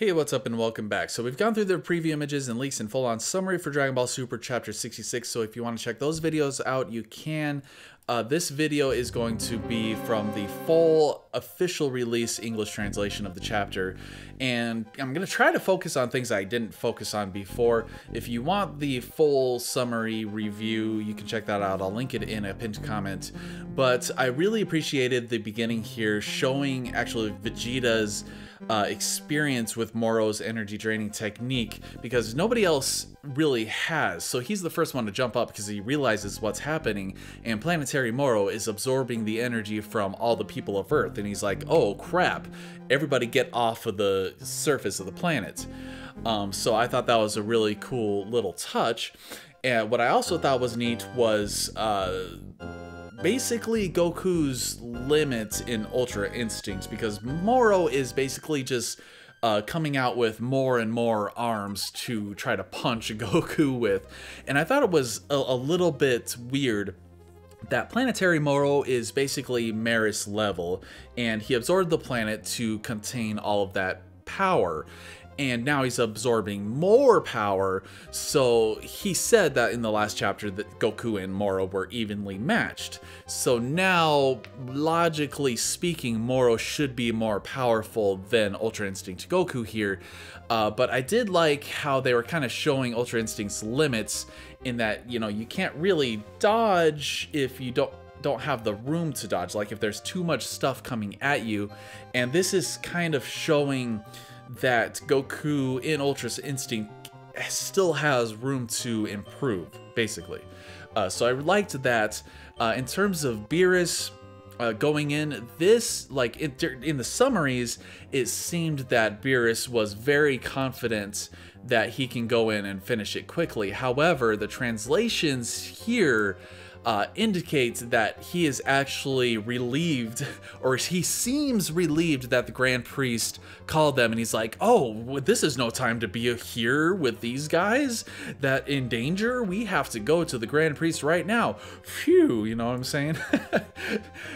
Hey, what's up and welcome back. So we've gone through the preview images and leaks and full-on summary for Dragon Ball Super Chapter 66, so if you want to check those videos out, you can. This video is going to be from the full official release English translation of the chapter, and I'm going to try to focus on things I didn't focus on before. If you want the full summary review, you can check that out. I'll link it in a pinned comment. But I really appreciated the beginning here showing actually Vegeta's experience with Moro's energy draining technique, because nobody else really has. So he's the first one to jump up because he realizes what's happening, and Planetary Moro is absorbing the energy from all the people of Earth, and he's like, oh crap, everybody get off of the surface of the planet. So I thought that was a really cool little touch. And what I also thought was neat was basically Goku's limit in Ultra Instincts, because Moro is basically just coming out with more and more arms to try to punch Goku with. And I thought it was a little bit weird that Planetary Moro is basically Maris level, and he absorbed the planet to contain all of that power. And now he's absorbing more power, so he said that in the last chapter that Goku and Moro were evenly matched. So now, logically speaking, Moro should be more powerful than Ultra Instinct Goku here. But I did like how they were kind of showing Ultra Instinct's limits in that, you know, you can't really dodge if you don't have the room to dodge, like if there's too much stuff coming at you. And this is kind of showing that Goku in Ultra Instinct still has room to improve, basically. So I liked that. In terms of Beerus going in, this, like in the summaries, it seemed that Beerus was very confident that he can go in and finish it quickly. However, the translations here indicates that he is actually relieved, or he seems relieved that the Grand Priest called them, and he's like, oh, this is no time to be here with these guys that in danger. We have to go to the Grand Priest right now. Phew, you know what I'm saying?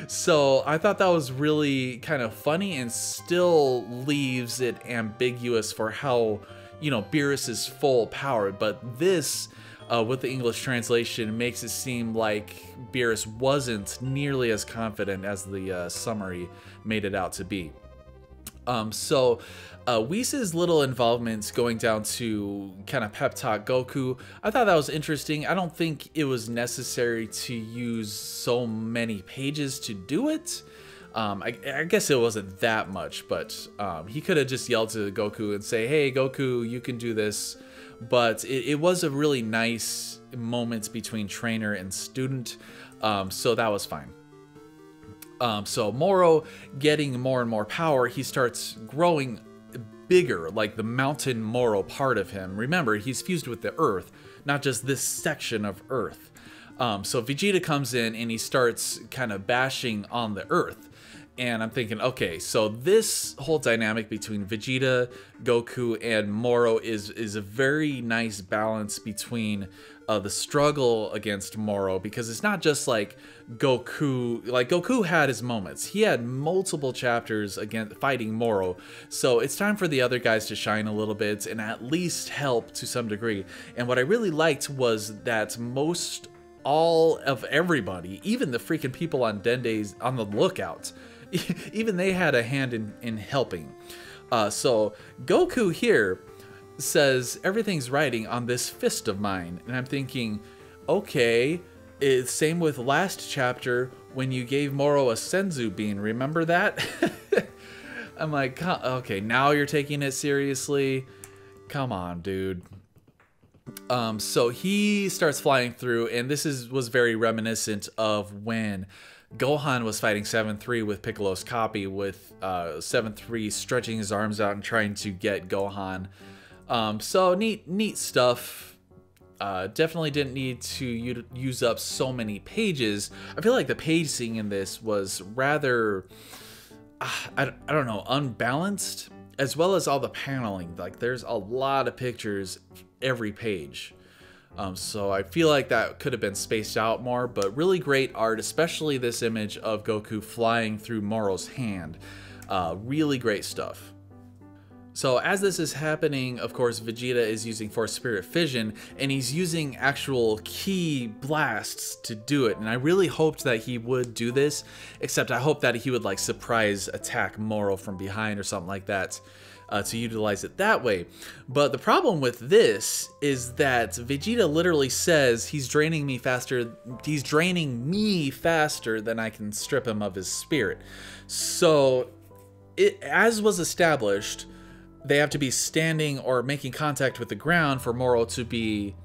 So I thought that was really kind of funny, and still leaves it ambiguous for how, you know, Beerus is full power. But this with the English translation makes it seem like Beerus wasn't nearly as confident as the summary made it out to be. So Whis' little involvements going down to kind of pep talk Goku, I thought that was interesting. I don't think it was necessary to use so many pages to do it. I guess it wasn't that much, but he could have just yelled to Goku and say, hey Goku, you can do this. But it was a really nice moment between trainer and student, so that was fine. So Moro getting more and more power, he starts growing bigger, like the mountain Moro part of him. Remember, he's fused with the earth, not just this section of earth. So Vegeta comes in and he starts kind of bashing on the earth. And I'm thinking, okay, so this whole dynamic between Vegeta, Goku, and Moro is a very nice balance between the struggle against Moro, because it's not just like Goku had his moments. He had multiple chapters against fighting Moro, so it's time for the other guys to shine a little bit and at least help to some degree. And what I really liked was that all of everybody, even the freaking people on Dende's on the lookout, even they had a hand in helping. So Goku here says everything's riding on this fist of mine, and I'm thinking, okay, it's same with last chapter when you gave Moro a Senzu bean, remember that? I'm like, okay, now you're taking it seriously? Come on, dude. So he starts flying through, and this was very reminiscent of when Gohan was fighting 7-3 with Piccolo's copy, with 7-3 stretching his arms out and trying to get Gohan. So neat stuff. Definitely didn't need to use up so many pages. I feel like the pacing in this was rather, I don't know, unbalanced, as well as all the paneling. Like, there's a lot of pictures every page. So I feel like that could have been spaced out more, but really great art, especially this image of Goku flying through Moro's hand. Really great stuff. So as this is happening, of course, Vegeta is using Forced Spirit Fission, and he's using actual ki blasts to do it. And I really hoped that he would do this, except I hope that he would like surprise attack Moro from behind or something like that to utilize it that way. But the problem with this is that Vegeta literally says he's draining me faster than I can strip him of his spirit. So as was established, they have to be standing or making contact with the ground for Moro to be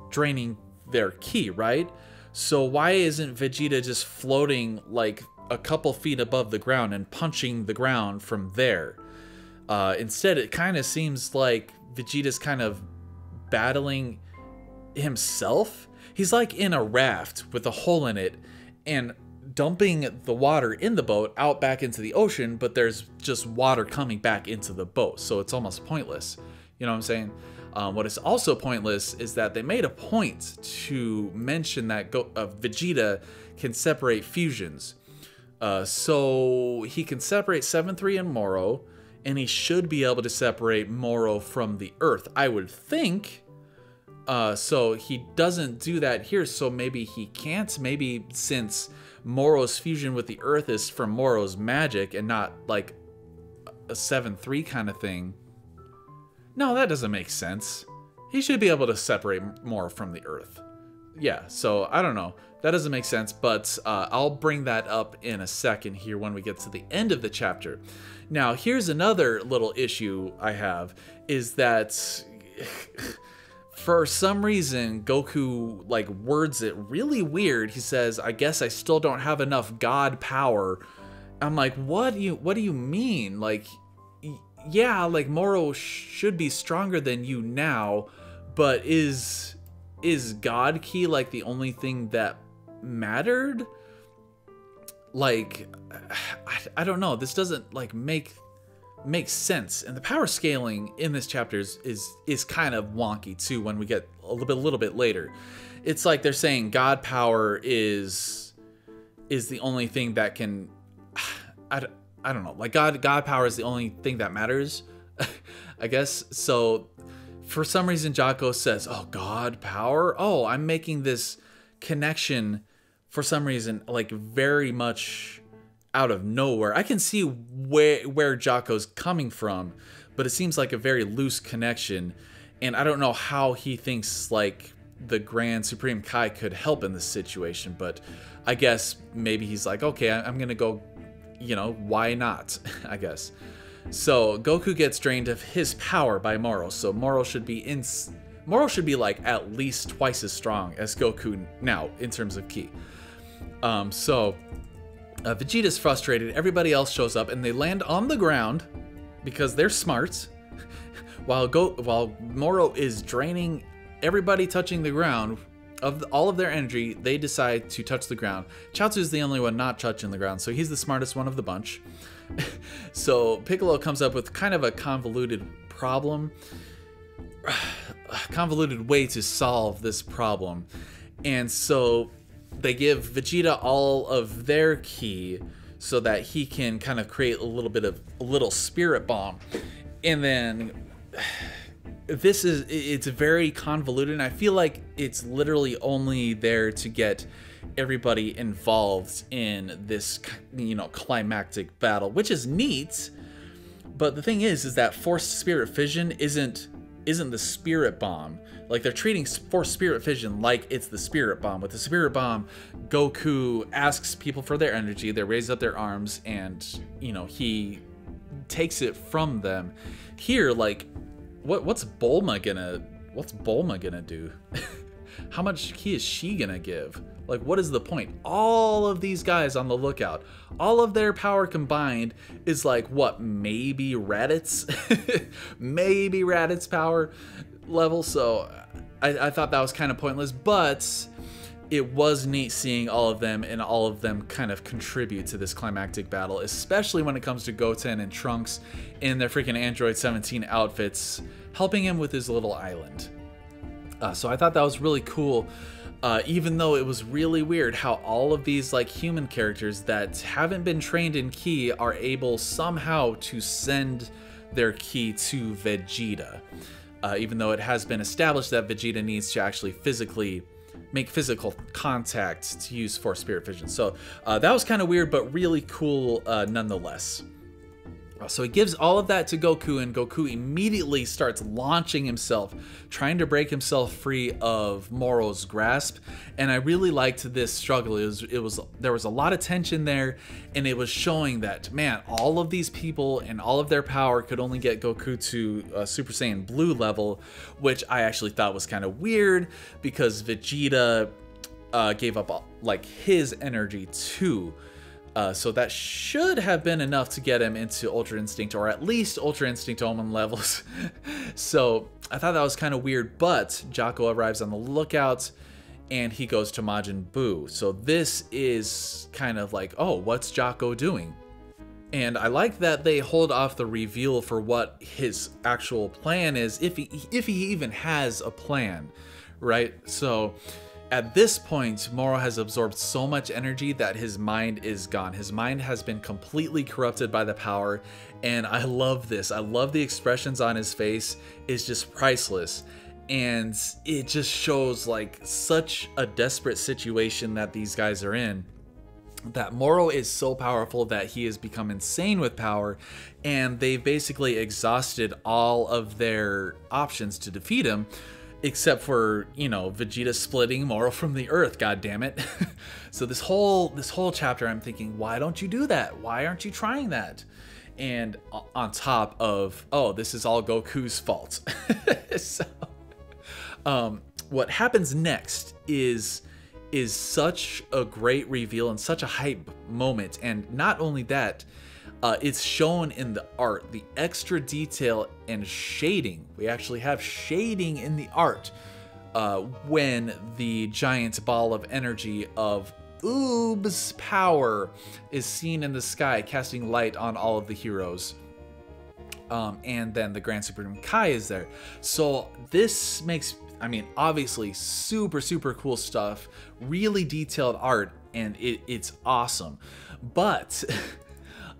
draining their ki, right? So why isn't Vegeta just floating like a couple feet above the ground and punching the ground from there? Instead, it kind of seems like Vegeta's kind of battling himself. He's like in a raft with a hole in it and dumping the water in the boat out back into the ocean, but there's just water coming back into the boat, so it's almost pointless. You know what I'm saying? What is also pointless is that they made a point to mention that Vegeta can separate fusions. So he can separate 7-3 and Moro, and he should be able to separate Moro from the Earth, I would think. So he doesn't do that here, so maybe he can't. Maybe since Moro's fusion with the Earth is from Moro's magic and not like a 7-3 kind of thing. No, that doesn't make sense. He should be able to separate Moro from the Earth. Yeah, so I don't know. That doesn't make sense, but I'll bring that up in a second here when we get to the end of the chapter. Now, here's another little issue I have, is that for some reason, Goku like words it really weird. He says, "I guess I still don't have enough God power." I'm like, what do you mean? Like, yeah, like Moro should be stronger than you now, but is God Ki like the only thing that mattered? Like, I don't know. This doesn't like make sense, and the power scaling in this chapter is kind of wonky too. When we get a little bit later, it's like they're saying God power is the only thing that can. I don't know. Like God power is the only thing that matters, I guess. So for some reason, Jocko says, "Oh, God power. Oh, I'm making this connection for some reason, like very much out of nowhere." I can see where Jocko's coming from, but it seems like a very loose connection, and I don't know how he thinks like the Grand Supreme Kai could help in this situation, but I guess maybe he's like, okay, I'm gonna go, you know, why not? I guess. So Goku gets drained of his power by Moro, so Moro should be like at least twice as strong as Goku now in terms of ki. Vegeta's frustrated. Everybody else shows up, and they land on the ground because they're smart. While Moro is draining everybody touching the ground of all of their energy, they decide to touch the ground. Chaozu is the only one not touching the ground, so he's the smartest one of the bunch. So Piccolo comes up with kind of a convoluted way to solve this problem, and so they give Vegeta all of their ki so that he can kind of create a little spirit bomb. And then it's very convoluted, and I feel like it's literally only there to get everybody involved in this, you know, climactic battle, which is neat. But the thing is that Forced Spirit Fission isn't the spirit bomb. Like, they're treating Forced Spirit Fission like it's the spirit bomb. With the spirit bomb, Goku asks people for their energy, they raise up their arms, and, you know, he takes it from them. Here, like, what's Bulma gonna do? How much ki is she gonna give? Like, what is the point? All of these guys on the lookout, all of their power combined is like, what, maybe Raditz? Maybe Raditz power level. So I thought that was kind of pointless, but it was neat seeing all of them, and all of them kind of contribute to this climactic battle, especially when it comes to Goten and Trunks in their freaking Android 17 outfits, helping him with his little island. So I thought that was really cool, even though it was really weird how all of these like human characters that haven't been trained in ki are able somehow to send their ki to Vegeta. Even though it has been established that Vegeta needs to actually make physical contact to use Forced Spirit Fission. So that was kind of weird, but really cool nonetheless. So he gives all of that to Goku, and Goku immediately starts launching himself, trying to break himself free of Moro's grasp. And I really liked this struggle. There was a lot of tension there, and it was showing that, man, all of these people and all of their power could only get Goku to Super Saiyan Blue level, which I actually thought was kind of weird because Vegeta gave up like his energy too. So that should have been enough to get him into Ultra Instinct, or at least Ultra Instinct Omen levels. So I thought that was kind of weird, but Jocko arrives on the lookout and he goes to Majin Buu. So this is kind of like, oh, what's Jocko doing? And I like that they hold off the reveal for what his actual plan is, if he even has a plan, right? So at this point, Moro has absorbed so much energy that his mind is gone. His mind has been completely corrupted by the power, and I love this. I love the expressions on his face. It's just priceless, and it just shows like such a desperate situation that these guys are in. That Moro is so powerful that he has become insane with power, and they've basically exhausted all of their options to defeat him. Except for, you know, Vegeta splitting Moro from the earth, god damn it. So this whole chapter I'm thinking, why don't you do that? Why aren't you trying that? And on top of, oh, this is all Goku's fault. So what happens next is such a great reveal and such a hype moment. And not only that, it's shown in the art, the extra detail and shading. We actually have shading in the art when the giant ball of energy of Oob's power is seen in the sky, casting light on all of the heroes. And then the Grand Supreme Kai is there. So this makes, I mean, obviously super, super cool stuff, really detailed art, and it's awesome. But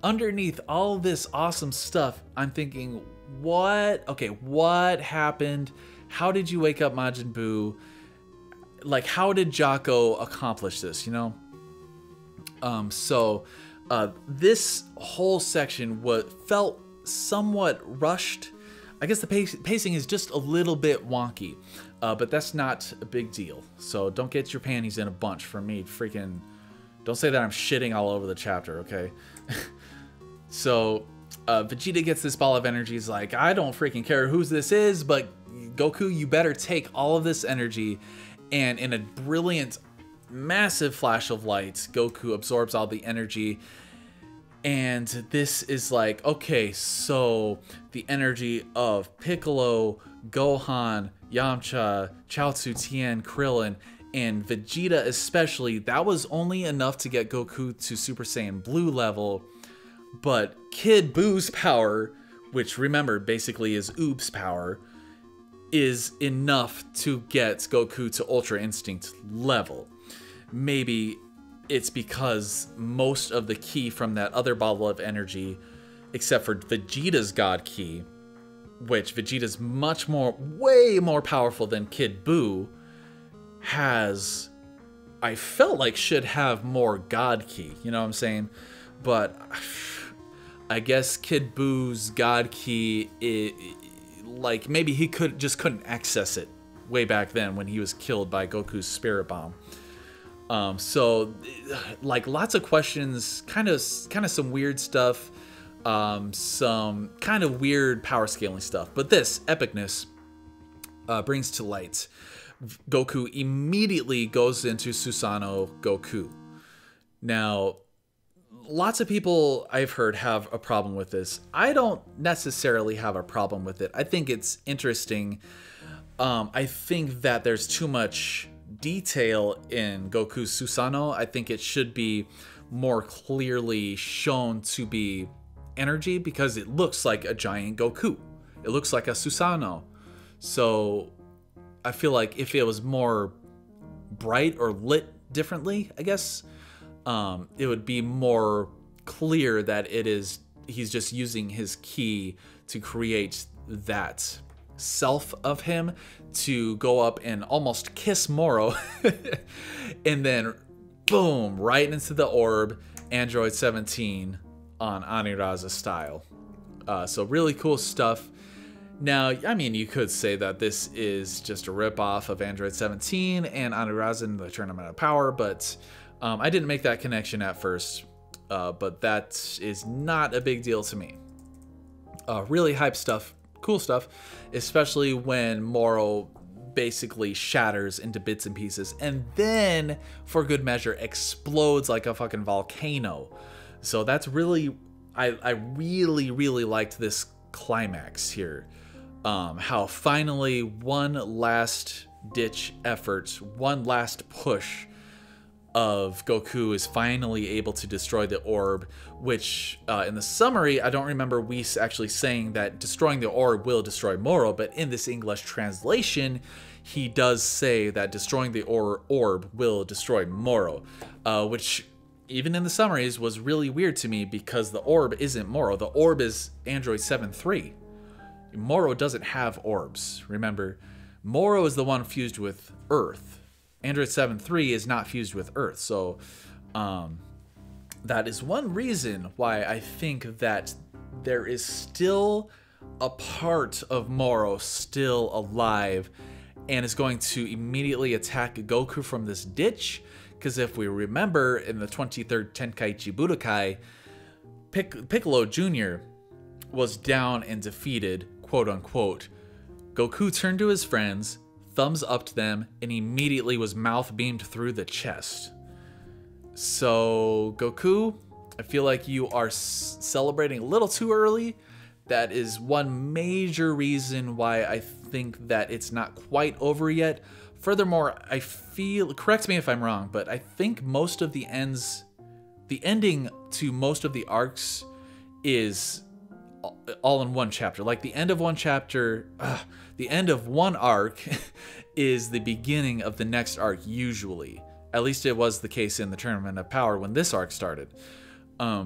underneath all this awesome stuff, I'm thinking, what happened? How did you wake up Majin Buu? Like, how did Jocko accomplish this, you know? This whole section felt somewhat rushed. I guess the pacing is just a little bit wonky, but that's not a big deal. So don't get your panties in a bunch for me. Freaking, don't say that I'm shitting all over the chapter, okay? So Vegeta gets this ball of energy. He's like, I don't freaking care whose this is, but Goku, you better take all of this energy. And in a brilliant, massive flash of light, Goku absorbs all the energy. And this is like, okay, so the energy of Piccolo, Gohan, Yamcha, Chaozu, Tien, Krillin, and Vegeta especially, that was only enough to get Goku to Super Saiyan Blue level. But Kid Buu's power, which remember basically is Oob's power, is enough to get Goku to Ultra Instinct level. Maybe it's because most of the ki from that other bottle of energy, except for Vegeta's God Ki, which Vegeta's way more powerful than Kid Buu, has, I felt like should have more God Ki, you know what I'm saying? But I guess Kid Buu's God Ki, like maybe he couldn't access it way back then when he was killed by Goku's Spirit Bomb. So like lots of questions, kind of some weird stuff, some kind of weird power scaling stuff. But this epicness brings to light. Goku immediately goes into Susanoo Goku. Now, lots of people I've heard have a problem with this. I don't necessarily have a problem with it. I think it's interesting. I think that there's too much detail in Goku's Susanoo. I think it should be more clearly shown to be energy because it looks like a giant Goku. It looks like a Susanoo. So I feel like if it was more bright or lit differently, I guess, it would be more clear that he's just using his ki to create that self of him to go up and almost kiss Moro and then boom, right into the orb, Android 17 on Aniraza style. So really cool stuff. Now, I mean, you could say that this is just a ripoff of Android 17 and Aniraza in the Tournament of Power, but I didn't make that connection at first, but that is not a big deal to me. Really hype stuff, cool stuff, especially when Moro basically shatters into bits and pieces and then, for good measure, explodes like a fucking volcano. So that's really, I really liked this climax here. How finally one last ditch effort, one last push of Goku is finally able to destroy the orb, which in the summary, I don't remember Whis actually saying that destroying the orb will destroy Moro, but in this English translation, he does say that destroying the orb will destroy Moro, which even in the summaries was really weird to me because the orb isn't Moro. The orb is Android 7-3. Moro doesn't have orbs. Remember, Moro is the one fused with Earth. Android 7-3 is not fused with Earth. So that is one reason why I think that there is still a part of Moro still alive and is going to immediately attack Goku from this ditch. Because if we remember in the 23rd Tenkaichi Budokai, Piccolo Jr. was down and defeated, quote unquote. Goku turned to his friends, thumbs up to them, and immediately was mouth beamed through the chest. So Goku, I feel like you are celebrating a little too early. That is one major reason why I think that it's not quite over yet. Furthermore, I feel, correct me if I'm wrong, but I think most of the ending to most of the arcs is all in one chapter. Like the end of one chapter, the end of one arc is the beginning of the next arc usually. At least it was the case in the Tournament of Power when this arc started.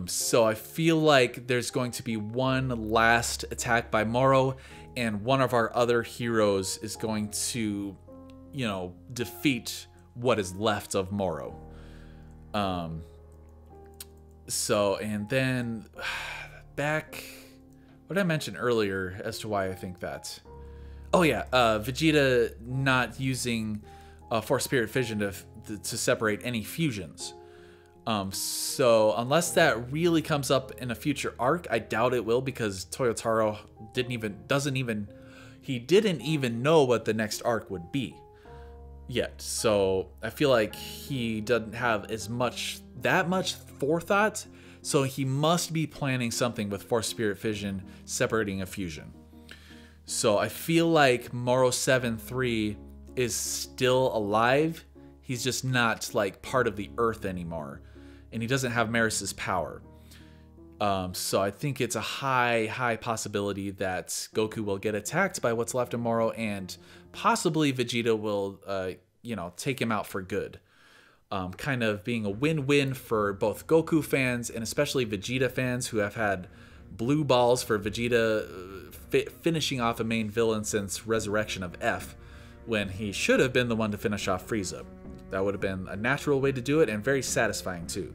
So I feel like there's going to be one last attack by Moro, and one of our other heroes is going to, you know, defeat what is left of Moro. So, and then back, what did I mention earlier as to why I think that? Oh yeah, Vegeta not using Forced Spirit Fission to separate any fusions. So unless that really comes up in a future arc, I doubt it will, because Toyotaro didn't even know what the next arc would be yet. So I feel like he doesn't have that much forethought. So he must be planning something with Forced Spirit Fission separating a fusion. So I feel like Moro 7-3 is still alive. He's just not like part of the Earth anymore. And he doesn't have Maris's power. So I think it's a high possibility that Goku will get attacked by what's left of Moro, and possibly Vegeta will, take him out for good. Kind of being a win-win for both Goku fans and especially Vegeta fans who have had blue balls for Vegeta finishing off a main villain since Resurrection of F, when he should have been the one to finish off Frieza. That would have been a natural way to do it, and very satisfying too.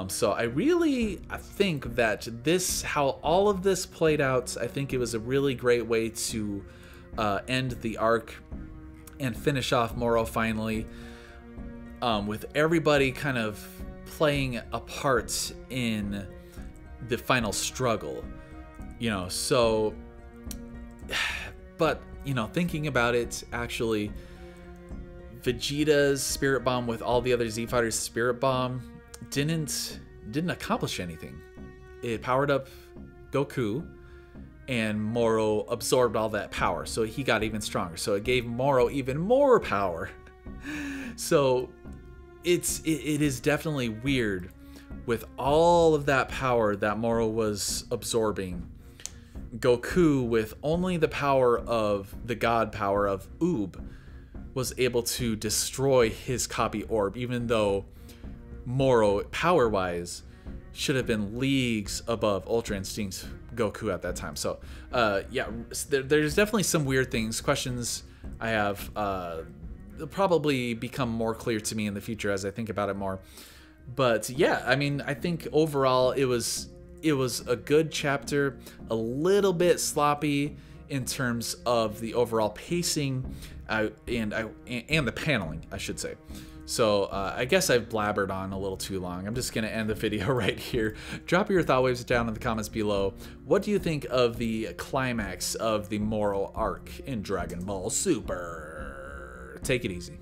So I think that how all of this played out, I think it was a really great way to end the arc and finish off Moro finally, with everybody kind of playing a part in the final struggle, so, but, thinking about it, actually, Vegeta's Spirit Bomb with all the other Z Fighters' Spirit Bomb didn't accomplish anything. It powered up Goku, and Moro absorbed all that power, so he got even stronger. So it gave Moro even more power. So it is definitely weird with all of that power that Moro was absorbing. Goku, with only the power of the god power of Oob, was able to destroy his copy orb, even though Moro, power-wise, should have been leagues above Ultra Instinct Goku at that time. So yeah, there's definitely some weird things, questions I have. They'll probably become more clear to me in the future as I think about it more. But yeah, I mean, I think overall it was a good chapter, a little bit sloppy in terms of the overall pacing and the paneling, I should say. So I guess I've blabbered on a little too long. I'm just going to end the video right here. Drop your thought waves down in the comments below. What do you think of the climax of the Moro arc in Dragon Ball Super? Take it easy.